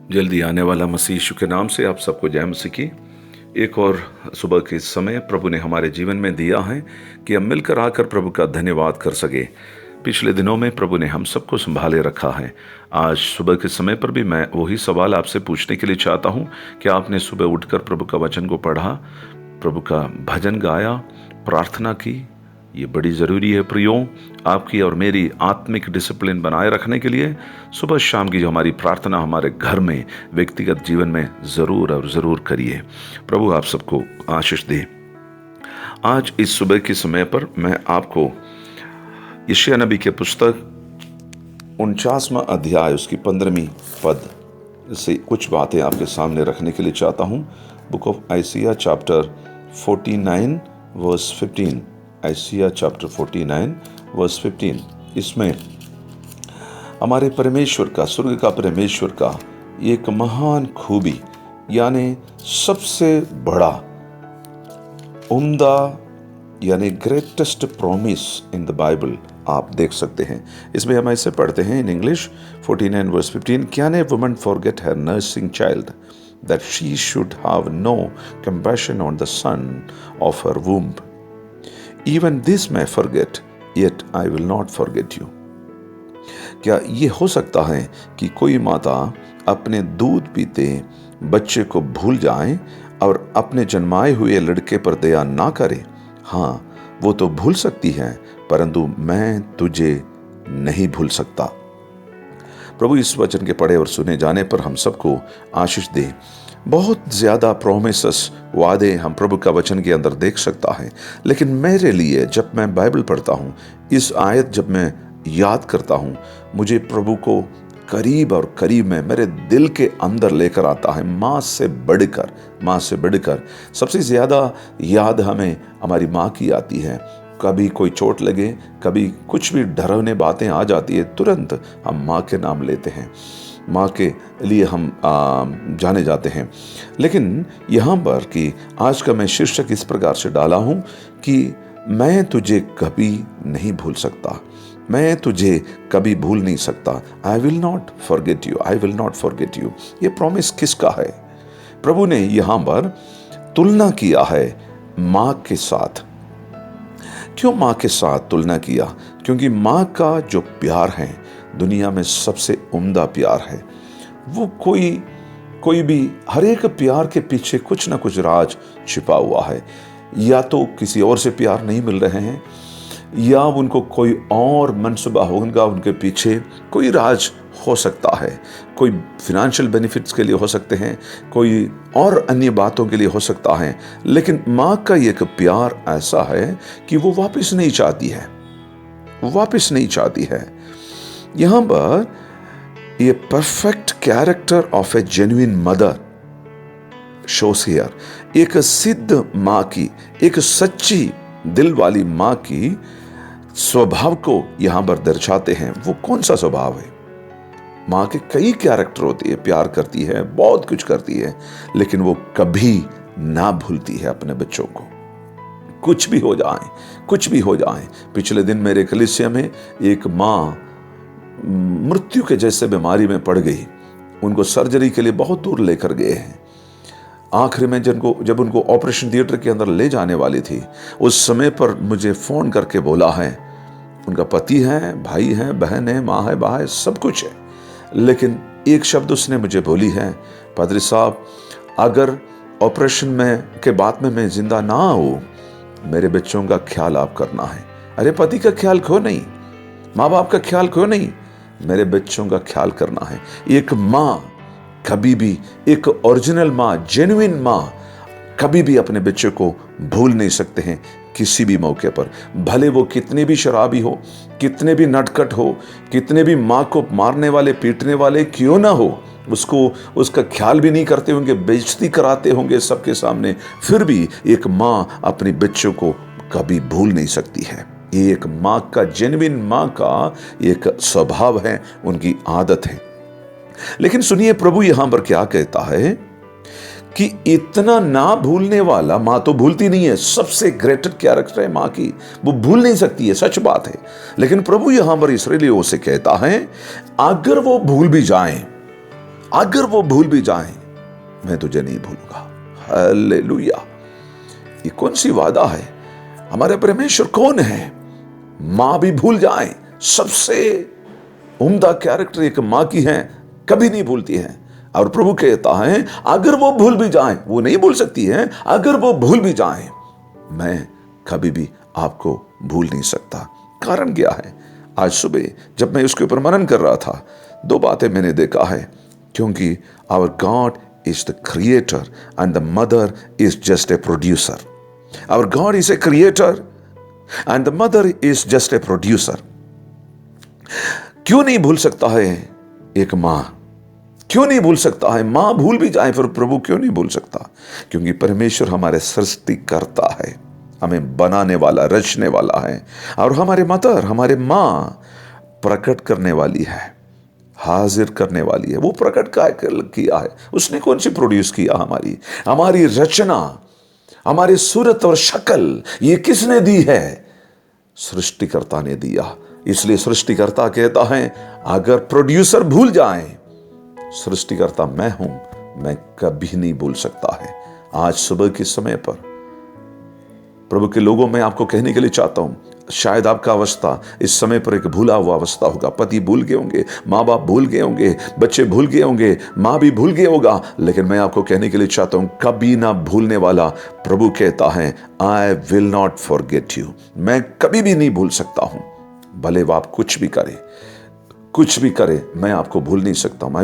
जल्दी आने वाला मसीह यीशु के नाम से आप सबको जय मसीह की। एक और सुबह के समय प्रभु ने हमारे जीवन में दिया है कि हम मिलकर आकर प्रभु का धन्यवाद कर सके। पिछले दिनों में प्रभु ने हम सबको संभाले रखा है। आज सुबह के समय पर भी मैं वही सवाल आपसे पूछने के लिए चाहता हूँ कि आपने सुबह उठकर प्रभु का वचन को पढ़ा, प्रभु का भजन गाया, प्रार्थना की। ये बड़ी ज़रूरी है प्रियो, आपकी और मेरी आत्मिक डिसिप्लिन बनाए रखने के लिए सुबह शाम की जो हमारी प्रार्थना हमारे घर में, व्यक्तिगत जीवन में ज़रूर और ज़रूर करिए। प्रभु आप सबको आशीष दे। आज इस सुबह के समय पर मैं आपको यशायाह नबी के पुस्तक 49वां अध्याय उसकी 15वीं पद से कुछ बातें आपके सामने रखने के लिए चाहता हूँ। Book of Isaiah chapter 49 verse 15। Isaiah chapter 49 verse 15। इसमें हमारे परमेश्वर का, स्वर्ग का परमेश्वर का एक महान खूबी यानी सबसे बड़ा उम्दा यानी greatest promise in the Bible आप देख सकते हैं। इसमें हम ऐसे पढ़ते हैं in English 49 verse 15, can a woman forget her nursing child that she should have no compassion on the son of her womb. Even this may forget, yet I will not forget you. क्या ये हो सकता है कि कोई माता अपने दूध पीते बच्चे को भूल जाए और अपने जन्माए हुए लड़के पर दया ना करे? हाँ, वो तो भूल सकती है, परंतु मैं तुझे नहीं भूल सकता। प्रभु इस वचन के पढ़े और सुने जाने पर हम सबको आशीष दे। बहुत ज़्यादा प्रोमिसेस, वादे हम प्रभु का वचन के अंदर देख सकता है, लेकिन मेरे लिए जब मैं बाइबल पढ़ता हूँ, इस आयत जब मैं याद करता हूँ, मुझे प्रभु को करीब और करीब में मेरे दिल के अंदर लेकर आता है। माँ से बढ़कर सबसे ज़्यादा याद हमें हमारी माँ की आती है। कभी कोई चोट लगे, कभी कुछ भी डरावने बातें आ जाती है, तुरंत हम माँ के नाम लेते हैं, माँ के लिए हम जाने जाते हैं। लेकिन यहाँ पर कि आज का मैं शीर्षक इस प्रकार से डाला हूँ कि मैं तुझे कभी नहीं भूल सकता, मैं तुझे कभी भूल नहीं सकता। I will not forget you, I will not forget you. ये प्रॉमिस किसका है? प्रभु ने यहाँ पर तुलना किया है माँ के साथ। क्यों माँ के साथ तुलना किया? क्योंकि माँ का जो प्यार है दुनिया में सबसे उम्दा प्यार है। वो कोई भी, हर एक प्यार के पीछे कुछ ना कुछ राज छिपा हुआ है। या तो किसी और से प्यार नहीं मिल रहे हैं, या उनको कोई और मनसूबा होगा, उनके पीछे कोई राज हो सकता है। कोई फिनेंशियल बेनिफिट्स के लिए हो सकते हैं, कोई और अन्य बातों के लिए हो सकता है। लेकिन माँ का एक प्यार ऐसा है कि वो वापस नहीं चाहती है। यहाँ पर ये perfect character of A genuine mother shows here. एक सिद्ध माँ की, एक सच्ची दिल वाली माँ की स्वभाव को यहाँ पर दर्शाते हैं। वो कौन सा स्वभाव है? माँ के कई कैरेक्टर होती है, प्यार करती है, बहुत कुछ करती है, लेकिन वो कभी ना भूलती है अपने बच्चों को। कुछ भी हो जाए। पिछले दिन मेरे कलीसिया में एक माँ मृत्यु के जैसे बीमारी में पड़ गई। उनको सर्जरी के लिए बहुत दूर लेकर गए हैं। आखिर में जब उनको ऑपरेशन थिएटर के अंदर ले जाने वाली थी, उस समय पर मुझे फ़ोन करके बोला है, उनका पति है, भाई है, बहन है, माँ है, बा है, सब कुछ है, लेकिन एक शब्द उसने मुझे बोली है, पादरी साहब, अगर ऑपरेशन के बाद में मैं जिंदा ना हूँ, मेरे बच्चों का ख्याल आप करना है। अरे पति का ख्याल क्यों नहीं, माँ बाप का ख्याल क्यों नहीं, मेरे बच्चों का ख्याल करना है। एक माँ कभी भी, एक ओरिजिनल माँ, जेन्युइन माँ कभी भी अपने बच्चे को भूल नहीं सकते हैं किसी भी मौके पर। भले वो कितने भी शराबी हो, कितने भी नटखट हो, कितने भी माँ को मारने वाले, पीटने वाले क्यों ना हो, उसका ख्याल भी नहीं करते होंगे, बेइज्जती कराते होंगे सबके सामने, फिर भी एक माँ अपने बच्चों को कभी भूल नहीं सकती है। ये एक माँ का, जेन्युइन माँ का एक स्वभाव है, उनकी आदत है। लेकिन सुनिए प्रभु यहां पर क्या कहता है कि इतना ना भूलने वाला, मां तो भूलती नहीं है, सबसे ग्रेटर कैरेक्टर है मां की, वो भूल नहीं सकती है, सच बात है। लेकिन प्रभु यहां पर इस्राएलियों से कहता है, अगर वो भूल भी जाएं, अगर वो भूल भी जाएं, मैं तुझे नहीं भूलूंगा। हालेलुया। ये कौन सी वादा है? हमारे परमेश्वर कौन है? मां भी भूल जाए, सबसे उम्दा कैरेक्टर एक मां की है, कभी नहीं भूलती है। और प्रभु कहता है अगर वो भूल भी जाए, वो नहीं भूल सकती है, अगर वो भूल भी जाए, मैं कभी भी आपको भूल नहीं सकता। कारण क्या है? आज सुबह जब मैं उसके ऊपर मनन कर रहा था, दो बातें मैंने देखा है। क्योंकि our God is the creator and the mother is just a producer. Our God is a creator and the mother is just a producer. क्यों नहीं भूल सकता है एक मां? क्यों नहीं भूल सकता है? मां भूल भी जाए फिर प्रभु क्यों नहीं भूल सकता? क्योंकि परमेश्वर हमारे सृष्टि करता है, हमें बनाने वाला, रचने वाला है। और हमारे मदर, हमारे मां प्रकट करने वाली है, हाजिर करने वाली है। वो प्रकट किया है उसने। कौन सी प्रोड्यूस किया? हमारी रचना, हमारी सूरत और शक्ल ये किसने दी है? सृष्टिकर्ता ने दिया। इसलिए सृष्टिकर्ता कहता है अगर प्रोड्यूसर भूल जाए, सृष्टिकर्ता मैं हूं, मैं कभी नहीं भूल सकता है। आज सुबह के समय पर प्रभु के लोगों में आपको कहने के लिए चाहता हूं, शायद आपका अवस्था इस समय पर एक भूला हुआ अवस्था होगा। पति भूल गए होंगे, माँ बाप भूल गए होंगे, बच्चे भूल गए होंगे, माँ भी भूल गए होगा। लेकिन मैं आपको कहने के लिए चाहता हूं, कभी ना भूलने वाला प्रभु कहता है I will not forget you. मैं कभी भी नहीं भूल सकता हूं। भले वो आप कुछ भी करे, कुछ भी करे, मैं आपको भूल नहीं सकता हूं।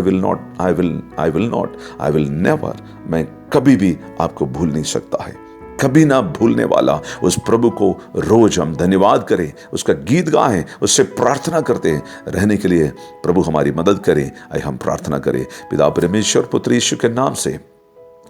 आई विल नेवर, मैं कभी भी आपको भूल नहीं सकता है। कभी ना भूलने वाला उस प्रभु को रोज हम धन्यवाद करें, उसका गीत गाएं, उससे प्रार्थना करते रहने के लिए प्रभु हमारी मदद करें। आइए हम प्रार्थना करें। पिता परमेश्वर, पुत्र यीशु के नाम से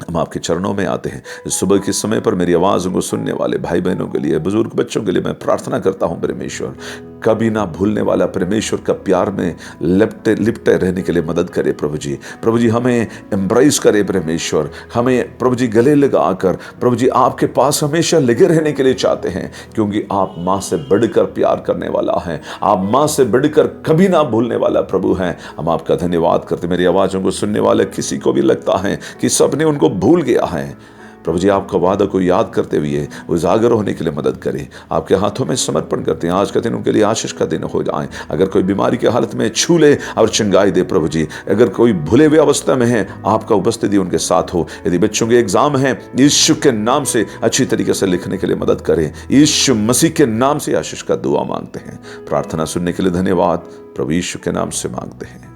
हम आपके चरणों में आते हैं। सुबह के समय पर मेरी आवाज़ को सुनने वाले भाई बहनों के लिए, बुजुर्ग बच्चों के लिए मैं प्रार्थना करता हूं परमेश्वर, कभी ना भूलने वाला परमेश्वर का प्यार में लिपटे रहने के लिए मदद करे प्रभु जी। प्रभु जी हमें एम्ब्रेस करे परमेश्वर, हमें प्रभु जी गले लगाकर प्रभु जी आपके पास हमेशा लगे रहने के लिए चाहते हैं। क्योंकि आप माँ से बढ़कर प्यार करने वाला हैं, आप माँ से बढ़कर कभी ना भूलने वाला प्रभु हैं। हम आपका धन्यवाद करते। मेरी आवाज़ों को सुनने वाले किसी को भी लगता है कि सबने उनको भूल गया है, प्रभु जी आपका वादा को याद करते हुए उजागर होने के लिए मदद करें। आपके हाथों में समर्पण करते हैं। आज का दिन उनके लिए आशीष का दिन हो जाए। अगर कोई बीमारी की हालत में छू ले और चंगाई दे प्रभु जी। अगर कोई भूले हुए अवस्था में है, आपका उपस्थिति उनके साथ हो। यदि बच्चों के एग्जाम हैं, यीशु के नाम से अच्छी तरीके से लिखने के लिए मदद करें। यीशु मसीह के नाम से आशीष का दुआ मांगते हैं। प्रार्थना सुनने के लिए धन्यवाद। प्रभु यीशु के नाम से मांगते हैं।